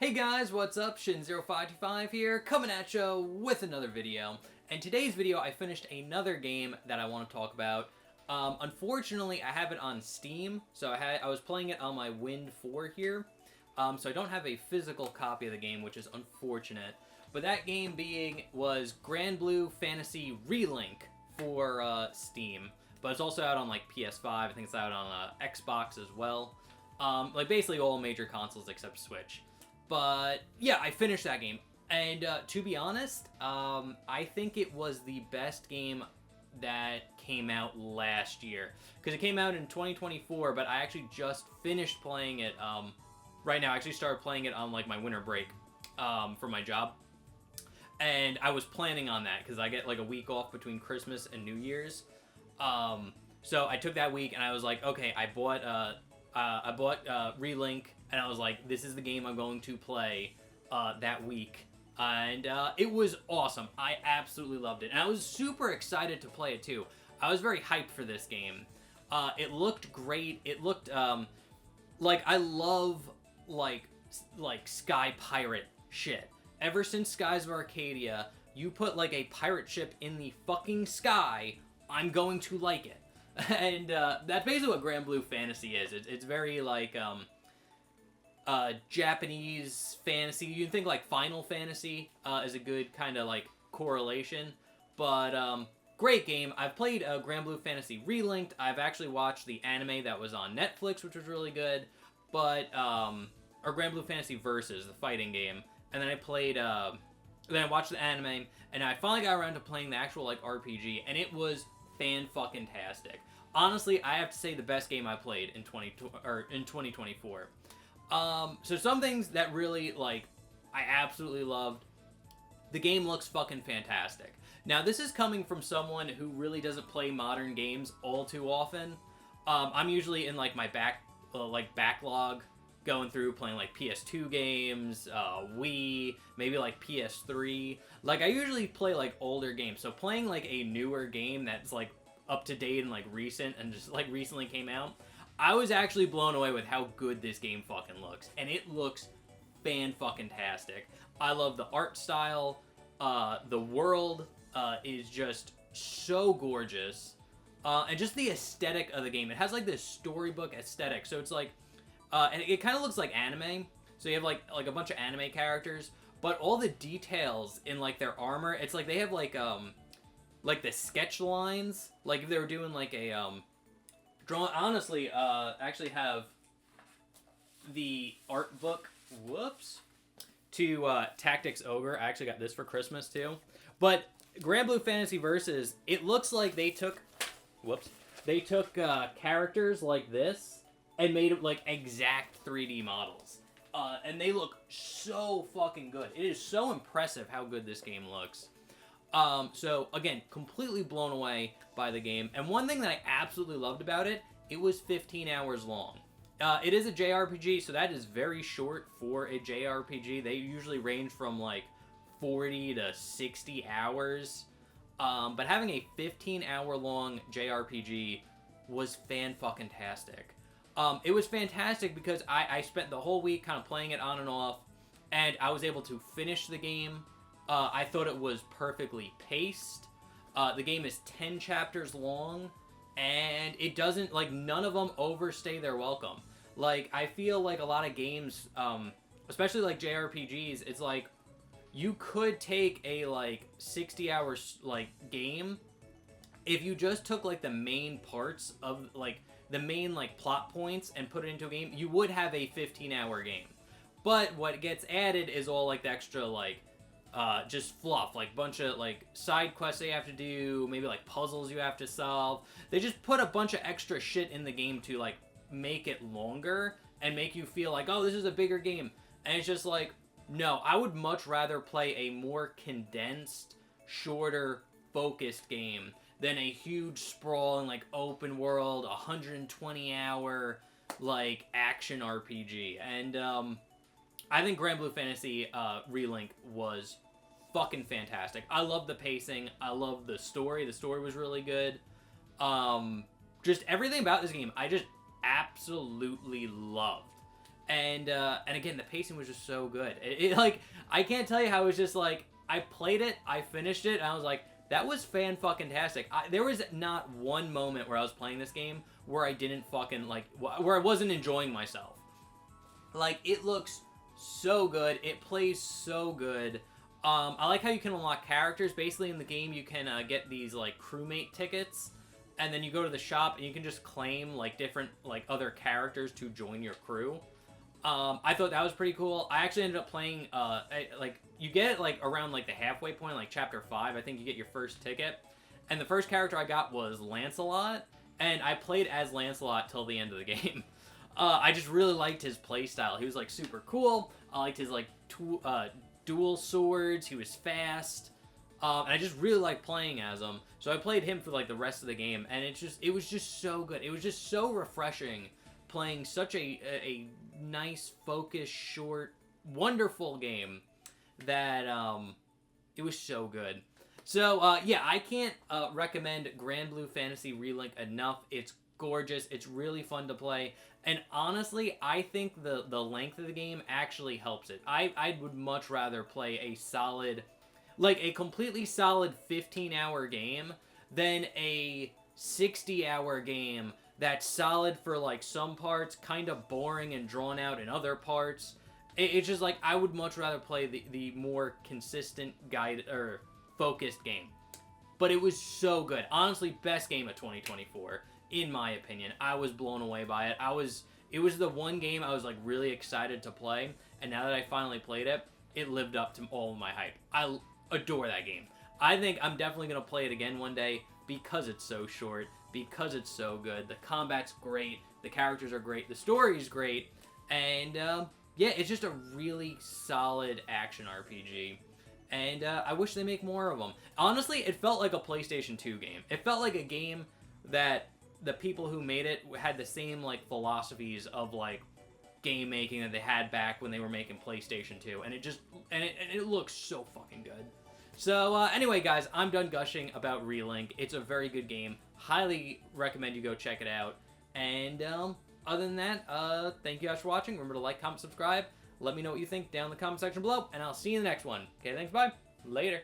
Hey guys, what's up? Shin0525 here, coming at you with another video. And today's video, I finished another game that I want to talk about. Unfortunately, I have it on Steam, so I was playing it on my Wind 4 here. So I don't have a physical copy of the game, which is unfortunate. But that game was GranBlue Fantasy Relink for Steam. But it's also out on like PS5, I think it's out on Xbox as well. Like basically all major consoles except Switch. But yeah, I finished that game. And to be honest, I think it was the best game that came out last year. Because it came out in 2024, but I actually just finished playing it right now. I actually started playing it on like my winter break for my job. And I was planning on that because I get like a week off between Christmas and New Year's. So I took that week and I was like, okay, I bought Relink, and I was like, this is the game I'm going to play that week. And it was awesome. I absolutely loved it. And I was super excited to play it too. I was very hyped for this game. It looked great. It looked like I love like sky pirate shit. Ever since Skies of Arcadia, you put like a pirate ship in the fucking sky, I'm going to like it. And that's basically what GranBlue Fantasy is. It's very like Japanese fantasy. You can think like Final Fantasy is a good kind of like correlation. But great game. I've played GranBlue Fantasy Relinked. I've actually watched the anime that was on Netflix, which was really good. But or GranBlue Fantasy Versus, the fighting game. And then I played then I watched the anime, and I finally got around to playing the actual like RPG, and it was fan-fucking-tastic. Honestly, I have to say the best game I played in 2024. So some things that really, like, I absolutely loved. The game looks fucking fantastic. Now, this is coming from someone who really doesn't play modern games all too often. I'm usually in, like, my backlog, going through playing, like, PS2 games, Wii, maybe, like, PS3. Like, I usually play, like, older games. So playing, like, a newer game that's, like, up to date and like recent and just like recently came out, I was actually blown away with how good this game fucking looks, and it looks fan-fucking-tastic. I love the art style. The world is just so gorgeous, and just the aesthetic of the game. It has like this storybook aesthetic, so it's like and it kind of looks like anime. So you have like a bunch of anime characters, but all the details in like their armor, it's like they have like the sketch lines, like if they were doing like a draw. Honestly, actually have the art book. Whoops. To Tactics Ogre. I actually got this for Christmas too. But GranBlue Fantasy Versus, it looks like they took. Whoops. They took characters like this and made it like exact 3D models, and they look so fucking good. It is so impressive how good this game looks. So, again, completely blown away by the game. And one thing that I absolutely loved about it, it was 15 hours long. It is a JRPG, so that is very short for a JRPG. They usually range from, like, 40 to 60 hours. But having a 15-hour-long JRPG was fan-fucking-tastic. It was fantastic because I spent the whole week kind of playing it on and off, and I was able to finish the game. I thought it was perfectly paced. The game is 10 chapters long, and it doesn't, like, none of them overstay their welcome. Like, I feel like a lot of games, especially, like, JRPGs, it's like, you could take a, like, 60-hour, like, game if you just took, like, the main parts of, like, the main, like, plot points and put it into a game, you would have a 15-hour game. But what gets added is all, like, the extra, like, just fluff, like bunch of like side quests they have to do, maybe like puzzles you have to solve. They just put a bunch of extra shit in the game to like make it longer and make you feel like, oh, this is a bigger game. And it's just like, no, I would much rather play a more condensed, shorter, focused game than a huge sprawling like open world 120-hour like action RPG. And I think GranBlue Fantasy Relink was fucking fantastic. I love the pacing. I love the story. The story was really good. Just everything about this game, I just absolutely loved. And again, the pacing was just so good. Like, I can't tell you how it was just like, I played it, I finished it, and I was like, that was fan-fucking-tastic. There was not one moment where I was playing this game where I didn't fucking, like, where I wasn't enjoying myself. Like, it looks so good. It plays so good. I like how you can unlock characters. Basically, in the game, you can get these, like, crewmate tickets, and then you go to the shop, and you can just claim, like, different, like, other characters to join your crew. I thought that was pretty cool. I actually ended up playing, like, you get it, like, around, like, the halfway point, like, Chapter 5, I think you get your first ticket. And the first character I got was Lancelot, and I played as Lancelot till the end of the game. I just really liked his playstyle. He was, like, super cool. I liked his, like, dual swords. He was fast. And I just really liked playing as him. So I played him for, like, the rest of the game, and it was just so good. It was just so refreshing playing such a nice, focused, short, wonderful game that it was so good. So yeah, I can't recommend GranBlue Fantasy Relink enough. It's gorgeous. It's really fun to play. And honestly, I think the length of the game actually helps it. I would much rather play a solid, like a completely solid 15-hour game than a 60-hour game that's solid for, like, some parts, kind of boring and drawn out in other parts. It's just, like, I would much rather play the more consistent, focused game. But it was so good. Honestly, best game of 2024, in my opinion. I was blown away by it. It was the one game I was, like, really excited to play, and now that I finally played it, it lived up to all of my hype. I adore that game. I think I'm definitely going to play it again one day because it's so short, because it's so good. The combat's great, the characters are great, the story's great, and yeah, it's just a really solid action RPG. And I wish they make more of them. Honestly, it felt like a PlayStation 2 game. It felt like a game that the people who made it had the same, like, philosophies of, like, game making that they had back when they were making PlayStation 2. And it looks so fucking good. So, anyway, guys, I'm done gushing about Relink. It's a very good game. Highly recommend you go check it out. And, other than that, thank you guys for watching. Remember to like, comment, subscribe. Let me know what you think down in the comment section below, and I'll see you in the next one. Okay, thanks, bye. Later.